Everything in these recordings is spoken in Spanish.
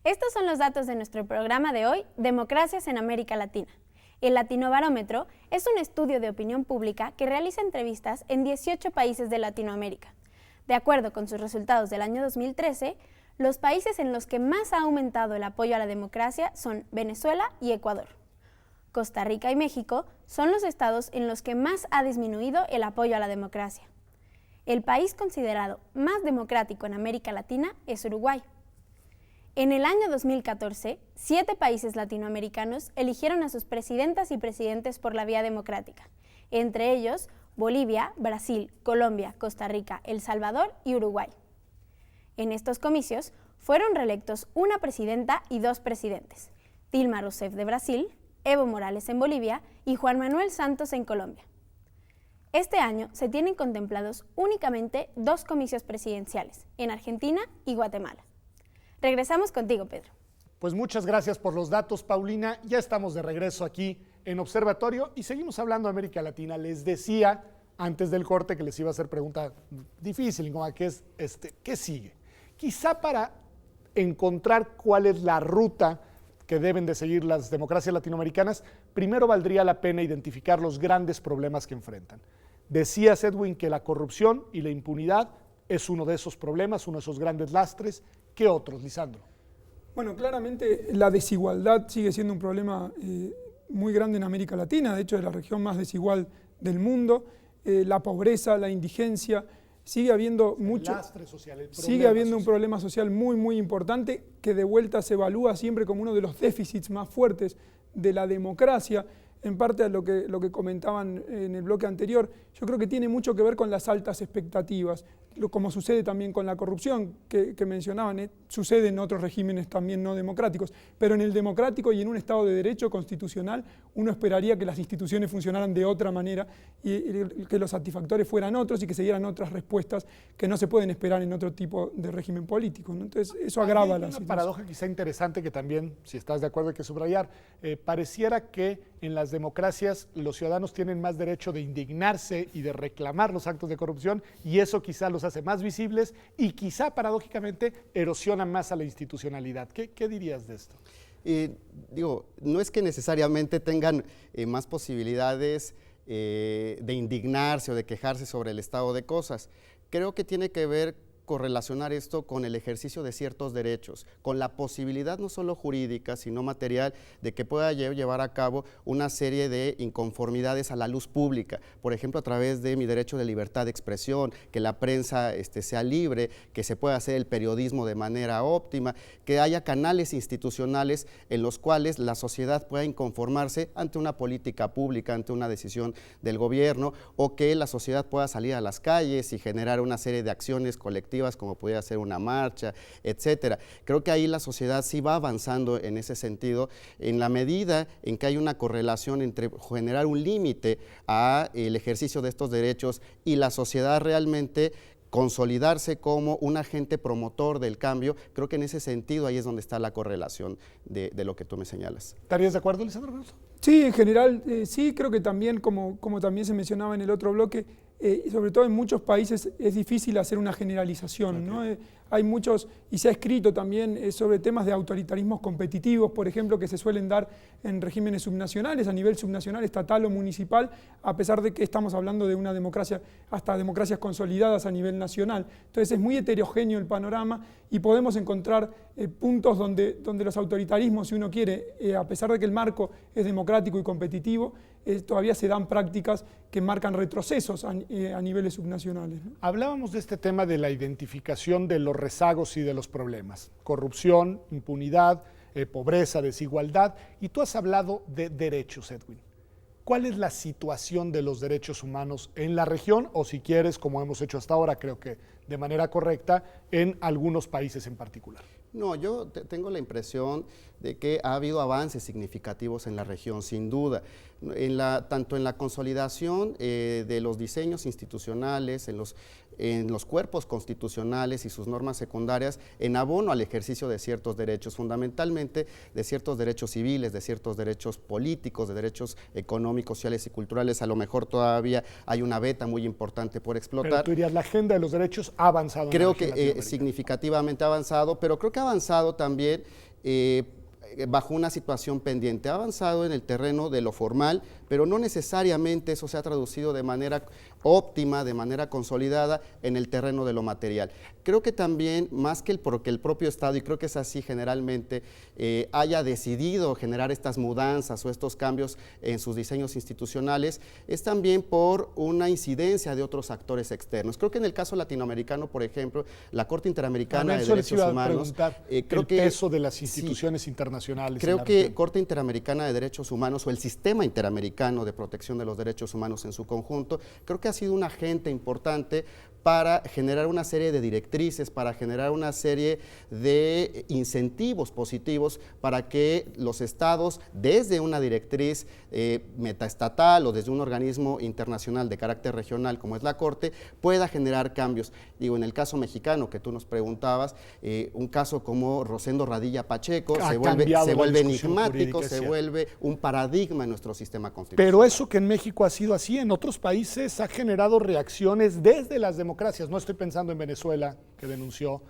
Estos son los datos de nuestro programa de hoy, Democracias en América Latina. El Latinobarómetro es un estudio de opinión pública que realiza entrevistas en 18 países de Latinoamérica. De acuerdo con sus resultados del año 2013, los países en los que más ha aumentado el apoyo a la democracia son Venezuela y Ecuador. Costa Rica y México son los estados en los que más ha disminuido el apoyo a la democracia. El país considerado más democrático en América Latina es Uruguay. En el año 2014, 7 países latinoamericanos eligieron a sus presidentas y presidentes por la vía democrática, entre ellos Bolivia, Brasil, Colombia, Costa Rica, El Salvador y Uruguay. En estos comicios fueron reelectos una presidenta y 2 presidentes, Dilma Rousseff de Brasil, Evo Morales en Bolivia y Juan Manuel Santos en Colombia. Este año se tienen contemplados únicamente 2 comicios presidenciales, en Argentina y Guatemala. Regresamos contigo, Pedro. Pues muchas gracias por los datos, Paulina. Ya estamos de regreso aquí en Observatorio y seguimos hablando de América Latina. Les decía antes del corte que les iba a hacer pregunta difícil, como que es, ¿qué sigue? Quizá para encontrar cuál es la ruta que deben de seguir las democracias latinoamericanas, primero valdría la pena identificar los grandes problemas que enfrentan. Decías, Edwin, que la corrupción y la impunidad es uno de esos problemas, uno de esos grandes lastres. ¿Qué otros, Lisandro? Bueno, claramente la desigualdad sigue siendo un problema muy grande en América Latina, de hecho es la región más desigual del mundo. La pobreza, la indigencia, sigue habiendo mucho, lastre social, sigue habiendo un problema social muy importante que de vuelta se evalúa siempre como uno de los déficits más fuertes de la democracia. En parte a lo que comentaban en el bloque anterior, yo creo que tiene mucho que ver con las altas expectativas, como sucede también con la corrupción que mencionaban, sucede en otros regímenes también no democráticos, pero en el democrático y en un Estado de Derecho constitucional uno esperaría que las instituciones funcionaran de otra manera y que los satisfactores fueran otros y que se dieran otras respuestas que no se pueden esperar en otro tipo de régimen político, ¿no? Entonces eso agrava la situación. Una paradoja quizá interesante que también, si estás de acuerdo, hay que subrayar. Pareciera que en las democracias los ciudadanos tienen más derecho de indignarse y de reclamar los actos de corrupción y eso quizá los hace más visibles y quizá paradójicamente erosiona más a la institucionalidad. ¿Qué dirías de esto? No es que necesariamente tengan más posibilidades de indignarse o de quejarse sobre el estado de cosas. Creo que tiene que ver correlacionar esto con el ejercicio de ciertos derechos, con la posibilidad no solo jurídica, sino material, de que pueda llevar a cabo una serie de inconformidades a la luz pública, por ejemplo, a través de mi derecho de libertad de expresión, que la prensa sea libre, que se pueda hacer el periodismo de manera óptima, que haya canales institucionales en los cuales la sociedad pueda inconformarse ante una política pública, ante una decisión del gobierno, o que la sociedad pueda salir a las calles y generar una serie de acciones colectivas como pudiera ser una marcha, etcétera. Creo que ahí la sociedad sí va avanzando en ese sentido, en la medida en que hay una correlación entre generar un límite al ejercicio de estos derechos y la sociedad realmente consolidarse como un agente promotor del cambio. Creo que en ese sentido ahí es donde está la correlación de lo que tú me señalas. ¿Estarías de acuerdo, Lisandro? Sí, en general, sí, creo que también, como también se mencionaba en el otro bloque, sobre todo en muchos países es difícil hacer una generalización, ¿no? Hay muchos, y se ha escrito también sobre temas de autoritarismos competitivos, por ejemplo, que se suelen dar en regímenes subnacionales, a nivel subnacional, estatal o municipal, a pesar de que estamos hablando de una democracia, hasta democracias consolidadas a nivel nacional. Entonces es muy heterogéneo el panorama y podemos encontrar puntos donde los autoritarismos, si uno quiere, a pesar de que el marco es democrático y competitivo, todavía se dan prácticas que marcan retrocesos a niveles subnacionales, ¿no? Hablábamos de este tema de la identificación de los rezagos y de los problemas, corrupción, impunidad, pobreza, desigualdad, y tú has hablado de derechos, Edwin. ¿Cuál es la situación de los derechos humanos en la región o, si quieres, como hemos hecho hasta ahora, creo que de manera correcta, en algunos países en particular? No, yo tengo la impresión de que ha habido avances significativos en la región, sin duda, tanto en la consolidación de los diseños institucionales, en los cuerpos constitucionales y sus normas secundarias, en abono al ejercicio de ciertos derechos, fundamentalmente de ciertos derechos civiles, de ciertos derechos políticos, de derechos económicos, sociales y culturales. A lo mejor todavía hay una veta muy importante por explotar. Pero tú dirías, la agenda de los derechos ha avanzado. Creo que significativamente ha avanzado, pero creo que ha avanzado también bajo una situación pendiente. Ha avanzado en el terreno de lo formal, pero no necesariamente eso se ha traducido de manera óptima, de manera consolidada en el terreno de lo material. Creo que también, más que porque el propio Estado, y creo que es así generalmente, haya decidido generar estas mudanzas o estos cambios en sus diseños institucionales, es también por una incidencia de otros actores externos. Creo que en el caso latinoamericano, por ejemplo, la Corte Interamericana de Derechos Humanos, creo que el peso de las instituciones internacionales. Creo que Corte Interamericana de Derechos Humanos o el sistema interamericano de protección de los derechos humanos en su conjunto, creo que ha sido un agente importante para generar una serie de directrices, para generar una serie de incentivos positivos para que los estados, desde una directriz metaestatal o desde un organismo internacional de carácter regional como es la Corte, pueda generar cambios. Digo, en el caso mexicano que tú nos preguntabas, un caso como Rosendo Radilla Pacheco se vuelve enigmático, se vuelve un paradigma en nuestro sistema constitucional. Pero eso que en México ha sido así, en otros países ha generado reacciones desde las democracias. No estoy pensando en Venezuela, que denunció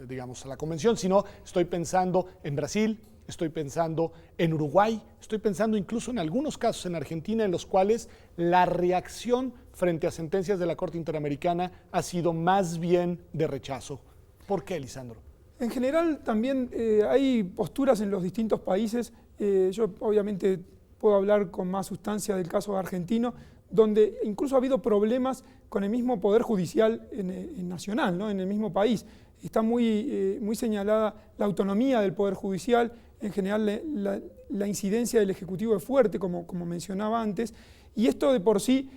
digamos, a la convención, sino estoy pensando en Brasil, estoy pensando en Uruguay, estoy pensando incluso en algunos casos en Argentina en los cuales la reacción frente a sentencias de la Corte Interamericana ha sido más bien de rechazo. ¿Por qué, Lisandro? En general también hay posturas en los distintos países. Yo obviamente puedo hablar con más sustancia del caso argentino, donde incluso ha habido problemas con el mismo Poder Judicial nacional, ¿no? En el mismo país. Está muy señalada la autonomía del Poder Judicial, en general la incidencia del Ejecutivo es fuerte, como mencionaba antes, y esto de por sí,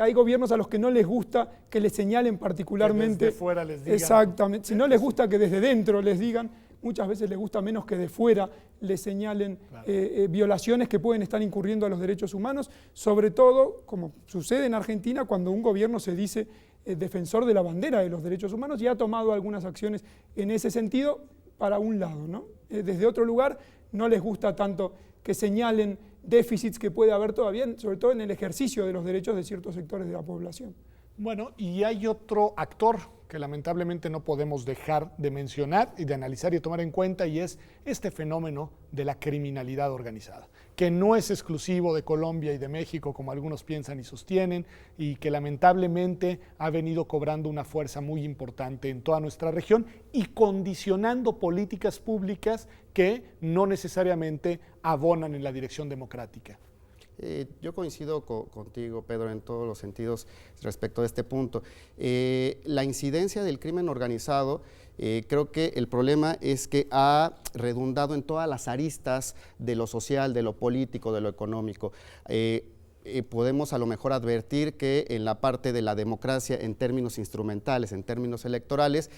hay gobiernos a los que no les gusta que les señalen particularmente. Que desde fuera les digan. Exactamente, si no les gusta que desde dentro les digan, muchas veces les gusta menos que de fuera les señalen violaciones que pueden estar incurriendo a los derechos humanos, sobre todo, como sucede en Argentina, cuando un gobierno se dice defensor de la bandera de los derechos humanos y ha tomado algunas acciones en ese sentido para un lado, ¿no? Desde otro lugar no les gusta tanto que señalen déficits que puede haber todavía, sobre todo en el ejercicio de los derechos de ciertos sectores de la población. Bueno, y hay otro actor que lamentablemente no podemos dejar de mencionar y de analizar y de tomar en cuenta, y es este fenómeno de la criminalidad organizada, que no es exclusivo de Colombia y de México, como algunos piensan y sostienen, y que lamentablemente ha venido cobrando una fuerza muy importante en toda nuestra región y condicionando políticas públicas que no necesariamente abonan en la dirección democrática. Yo coincido contigo, Pedro, en todos los sentidos respecto a este punto. La incidencia del crimen organizado, creo que el problema es que ha redundado en todas las aristas de lo social, de lo político, de lo económico. Podemos a lo mejor advertir que en la parte de la democracia, en términos instrumentales, en términos electorales,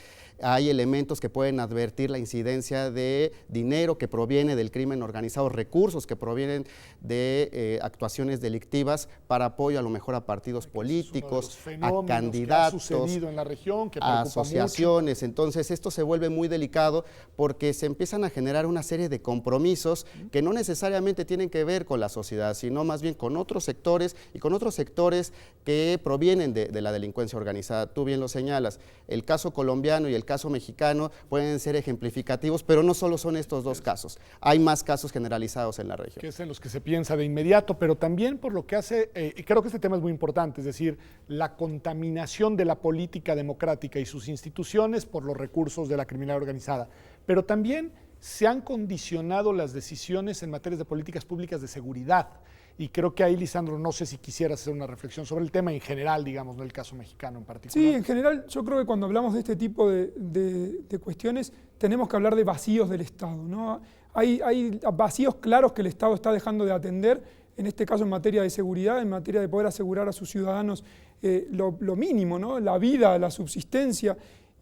hay elementos que pueden advertir la incidencia de dinero que proviene del crimen organizado, recursos que provienen de actuaciones delictivas para apoyo a lo mejor a partidos políticos, a candidatos, que ha sucedido en la región, que a asociaciones. Mucho. Entonces esto se vuelve muy delicado porque se empiezan a generar una serie de compromisos que no necesariamente tienen que ver con la sociedad, sino más bien con otros sectores y con otros sectores que provienen de la delincuencia organizada. Tú bien lo señalas, el caso colombiano y el caso mexicano pueden ser ejemplificativos, pero no solo son estos dos casos, hay más casos generalizados en la región. Que es en los que se piensa de inmediato, pero también por lo que hace, creo que este tema es muy importante, es decir, la contaminación de la política democrática y sus instituciones por los recursos de la criminalidad organizada, pero también se han condicionado las decisiones en materias de políticas públicas de seguridad. Y creo que ahí, Lisandro, no sé si quisieras hacer una reflexión sobre el tema en general, digamos, no el caso mexicano en particular. Sí, en general yo creo que cuando hablamos de este tipo de cuestiones tenemos que hablar de vacíos del Estado, ¿no? Hay vacíos claros que el Estado está dejando de atender, en este caso en materia de seguridad, en materia de poder asegurar a sus ciudadanos lo mínimo, ¿no? La vida, la subsistencia.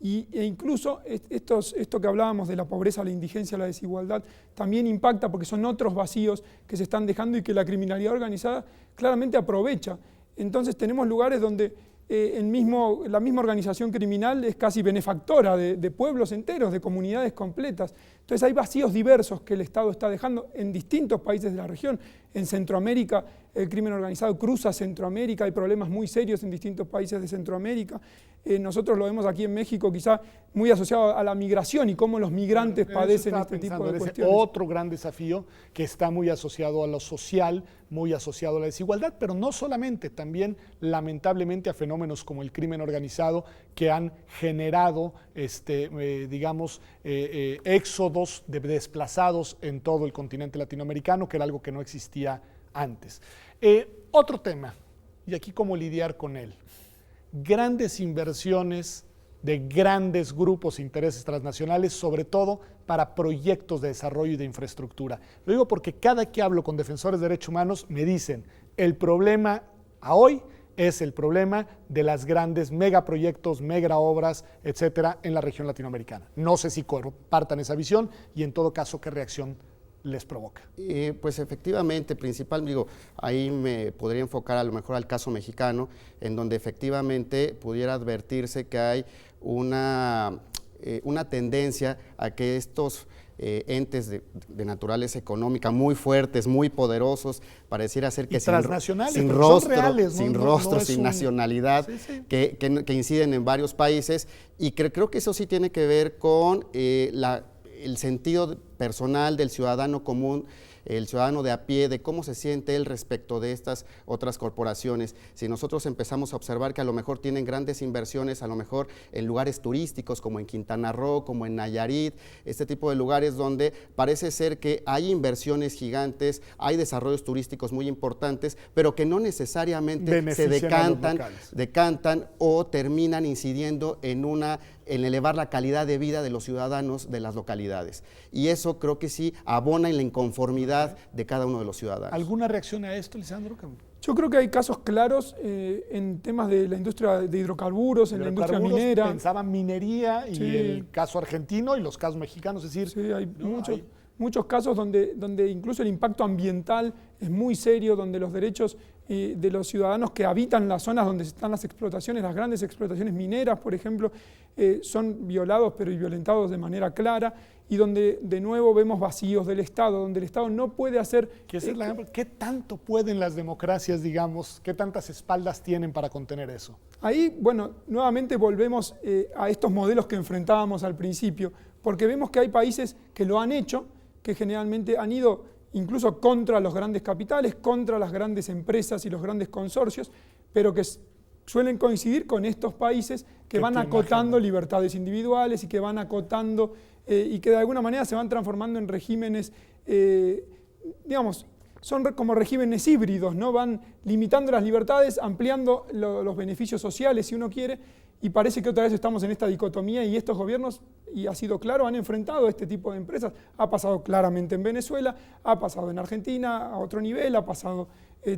E incluso esto que hablábamos de la pobreza, la indigencia, la desigualdad, también impacta porque son otros vacíos que se están dejando y que la criminalidad organizada claramente aprovecha. Entonces tenemos lugares donde la misma organización criminal es casi benefactora de pueblos enteros, de comunidades completas. Entonces hay vacíos diversos que el Estado está dejando en distintos países de la región. En Centroamérica el crimen organizado cruza Centroamérica, hay problemas muy serios en distintos países de Centroamérica. Nosotros lo vemos aquí en México quizá muy asociado a la migración y cómo los migrantes padecen este tipo de cuestiones. Otro gran desafío que está muy asociado a lo social, muy asociado a la desigualdad, pero no solamente, también lamentablemente a fenómenos como el crimen organizado que han generado, éxodos de desplazados en todo el continente latinoamericano, que era algo que no existía antes. Otro tema, y aquí cómo lidiar con él. Grandes inversiones de grandes grupos e intereses transnacionales, sobre todo para proyectos de desarrollo y de infraestructura. Lo digo porque cada que hablo con defensores de derechos humanos me dicen, el problema a hoy es el problema de las grandes megaproyectos, megaobras, etcétera, en la región latinoamericana. No sé si compartan esa visión y en todo caso, ¿qué reacción les provoca? Pues efectivamente, ahí me podría enfocar a lo mejor al caso mexicano, en donde efectivamente pudiera advertirse que hay una tendencia a que estos entes de naturaleza económica muy fuertes, muy poderosos, pareciera ser que transnacionales, sin rostro, reales, sin nacionalidad, sí. Que inciden en varios países, y creo que eso sí tiene que ver con el sentido personal del ciudadano común, el ciudadano de a pie, de cómo se siente él respecto de estas otras corporaciones. Si nosotros empezamos a observar que a lo mejor tienen grandes inversiones, a lo mejor en lugares turísticos como en Quintana Roo, como en Nayarit, este tipo de lugares donde parece ser que hay inversiones gigantes, hay desarrollos turísticos muy importantes, pero que no necesariamente se decantan o terminan incidiendo en elevar la calidad de vida de los ciudadanos de las localidades. Y eso creo que sí abona en la inconformidad de cada uno de los ciudadanos. ¿Alguna reacción a esto, Lisandro? Yo creo que hay casos claros en temas de la industria de hidrocarburos, en la industria minera. Pensaban minería y el caso argentino y los casos mexicanos, es decir... Sí, hay muchos casos donde incluso el impacto ambiental es muy serio, donde los derechos de los ciudadanos que habitan las zonas donde están las explotaciones, las grandes explotaciones mineras, por ejemplo, son violados y violentados de manera clara, y donde de nuevo vemos vacíos del Estado, donde el Estado no puede hacer... ¿Qué tanto pueden las democracias, digamos, qué tantas espaldas tienen para contener eso? Ahí, bueno, nuevamente volvemos a estos modelos que enfrentábamos al principio, porque vemos que hay países que lo han hecho, que generalmente han ido incluso contra los grandes capitales, contra las grandes empresas y los grandes consorcios, pero que suelen coincidir con estos países que van acotando libertades individuales y que van acotando y que de alguna manera se van transformando en regímenes, son como regímenes híbridos, ¿no? Van limitando las libertades, ampliando los beneficios sociales, si uno quiere, y parece que otra vez estamos en esta dicotomía, y estos gobiernos, y ha sido claro, han enfrentado este tipo de empresas. Ha pasado claramente en Venezuela, ha pasado en Argentina a otro nivel, ha pasado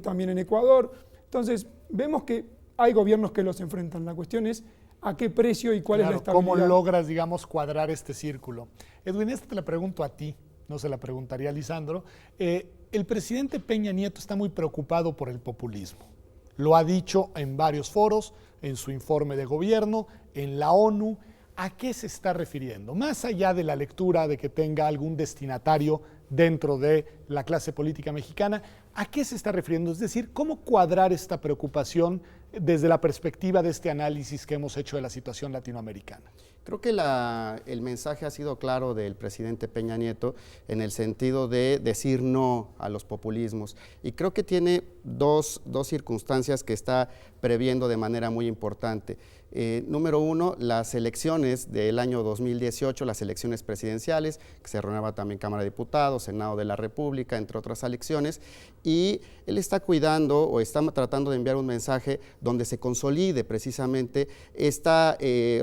también en Ecuador. Entonces, vemos que hay gobiernos que los enfrentan. La cuestión es a qué precio y cuál es la estabilidad. ¿Cómo logras, cuadrar este círculo? Edwin, esta te la pregunto a ti, no se la preguntaría a Lisandro. El presidente Peña Nieto está muy preocupado por el populismo. Lo ha dicho en varios foros, en su informe de gobierno, en la ONU. ¿A qué se está refiriendo? Más allá de la lectura de que tenga algún destinatario dentro de la clase política mexicana, ¿a qué se está refiriendo? Es decir, ¿cómo cuadrar esta preocupación desde la perspectiva de este análisis que hemos hecho de la situación latinoamericana? Creo que el mensaje ha sido claro del presidente Peña Nieto en el sentido de decir no a los populismos, y creo que tiene dos circunstancias que está previendo de manera muy importante. Número uno, las elecciones del año 2018, las elecciones presidenciales, que se renueva también Cámara de Diputados, Senado de la República, entre otras elecciones, y él está cuidando o está tratando de enviar un mensaje donde se consolide precisamente esta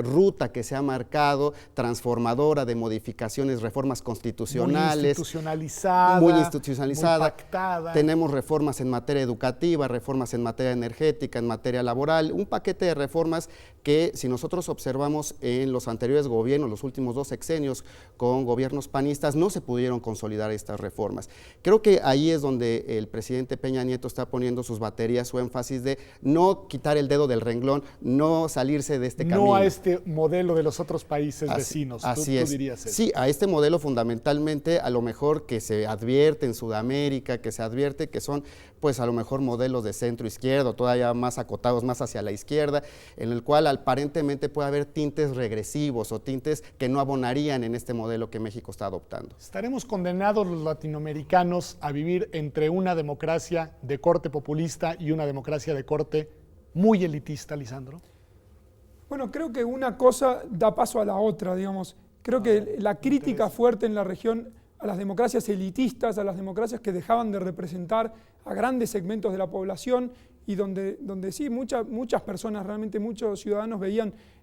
ruta que se ha marcado, transformadora de modificaciones, reformas constitucionales. Muy institucionalizada. Muy pactada. Tenemos reformas en materia educativa, reformas en materia energética, en materia laboral, un paquete de reformas que si nosotros observamos en los anteriores gobiernos, los últimos 2 sexenios con gobiernos panistas, no se pudieron consolidar estas reformas. Creo que ahí es donde el presidente Peña Peña Nieto está poniendo sus baterías, su énfasis de no quitar el dedo del renglón, no salirse de este camino. No a este modelo de los otros países vecinos, así tú es. dirías eso. Sí, a este modelo fundamentalmente, a lo mejor que se advierte en Sudamérica, que se advierte que son pues a lo mejor modelos de centro izquierdo, todavía más acotados, más hacia la izquierda, en el cual aparentemente puede haber tintes regresivos o tintes que no abonarían en este modelo que México está adoptando. ¿Estaremos condenados los latinoamericanos a vivir entre una democracia de corte populista y una democracia de corte muy elitista, Lisandro? Bueno, creo que una cosa da paso a la otra, digamos. Creo que la crítica fuerte en la región a las democracias elitistas, a las democracias que dejaban de representar a grandes segmentos de la población y donde sí, muchas personas, realmente muchos ciudadanos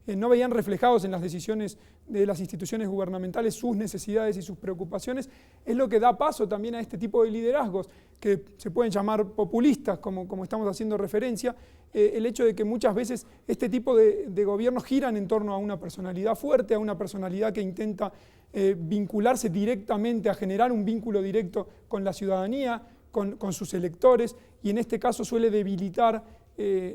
no veían reflejados en las decisiones de las instituciones gubernamentales sus necesidades y sus preocupaciones, es lo que da paso también a este tipo de liderazgos que se pueden llamar populistas, como estamos haciendo referencia, el hecho de que muchas veces este tipo de gobiernos giran en torno a una personalidad fuerte, a una personalidad que intenta vincularse directamente, a generar un vínculo directo con la ciudadanía, con sus electores, y en este caso suele debilitar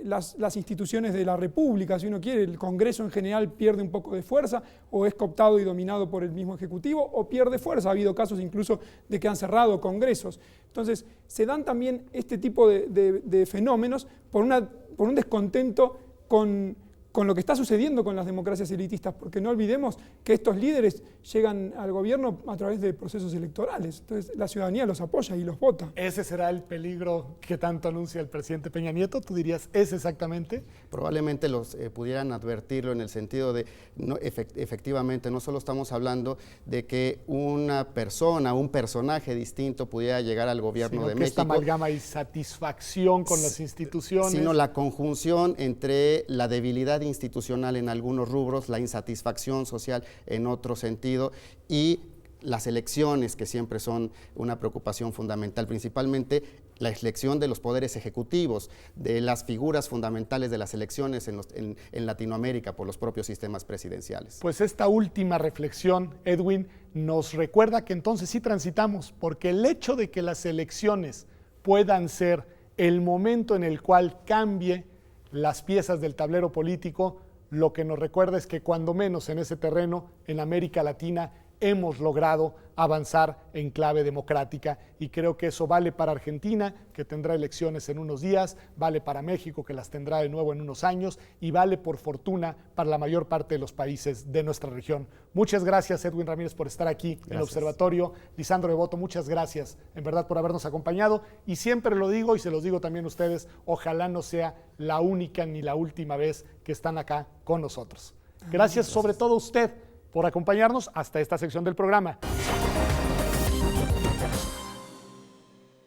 las instituciones de la República. Si uno quiere, el Congreso en general pierde un poco de fuerza, o es cooptado y dominado por el mismo Ejecutivo, o pierde fuerza. Ha habido casos incluso de que han cerrado congresos. Entonces, se dan también este tipo de fenómenos por un descontento con lo que está sucediendo con las democracias elitistas, porque no olvidemos que estos líderes llegan al gobierno a través de procesos electorales. Entonces la ciudadanía los apoya y los vota. ¿Ese será el peligro que tanto anuncia el presidente Peña Nieto? ¿Tú dirías es exactamente? Probablemente los pudieran advertirlo en el sentido de, efectivamente, no solo estamos hablando de que una persona, un personaje distinto pudiera llegar al gobierno de México. Esta amalgama y satisfacción con las instituciones. Sino la conjunción entre la debilidad institucional en algunos rubros, la insatisfacción social en otro sentido, y las elecciones, que siempre son una preocupación fundamental, principalmente la elección de los poderes ejecutivos, de las figuras fundamentales de las elecciones en Latinoamérica por los propios sistemas presidenciales. Pues esta última reflexión, Edwin, nos recuerda que entonces sí transitamos, porque el hecho de que las elecciones puedan ser el momento en el cual cambie las piezas del tablero político, lo que nos recuerda es que cuando menos en ese terreno, en América Latina, hemos logrado avanzar en clave democrática, y creo que eso vale para Argentina, que tendrá elecciones en unos días, vale para México, que las tendrá de nuevo en unos años, y vale por fortuna para la mayor parte de los países de nuestra región. Muchas gracias, Edwin Ramírez, por estar aquí en el Observatorio. Lisandro Devoto, muchas gracias en verdad por habernos acompañado, y siempre lo digo y se los digo también a ustedes, ojalá no sea la única ni la última vez que están acá con nosotros. Gracias sobre todo a usted por acompañarnos hasta esta sección del programa.